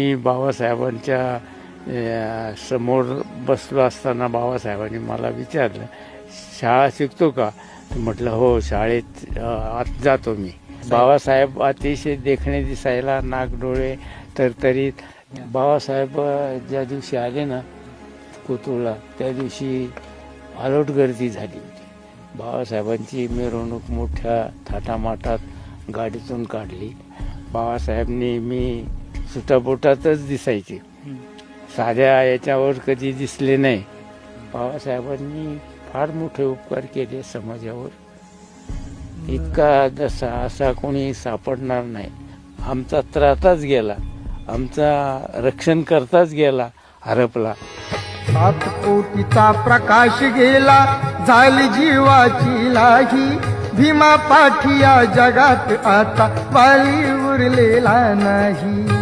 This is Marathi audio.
मी बाबासाहेबांच्या समोर बसलो असताना बाबासाहेबांनी मला विचारलं, शाळा शिकतो का? म्हटलं हो, शाळेत आत जातो मी. बाबासाहेब अतिशय देखणे दिसायला, नाक डोळे तरतरीत. बाबासाहेब ज्या दिवशी आले ना कोथरूडला, त्या दिवशी आलोट गर्दी झाली होती. बाबासाहेबांची मिरवणूक मोठ्या थाटामाटात गाडीतून काढली. बाबासाहेब नेहमी सुटाबोटातच दिसायचे, साध्या याच्यावर कधी दिसले नाही. बाबासाहेबांनी फार मोठे उपकार केले समाजावर. इतका जसा असा कोणी सापडणार नाही. आमचा त्राताच गेला, आमचा रक्षण करताच गेला, हरपला. 7 कोटीचा प्रकाश गेला, झाली जीवाची लाही. भीमा पाठी या जगात आता वाली उरलेला नाही.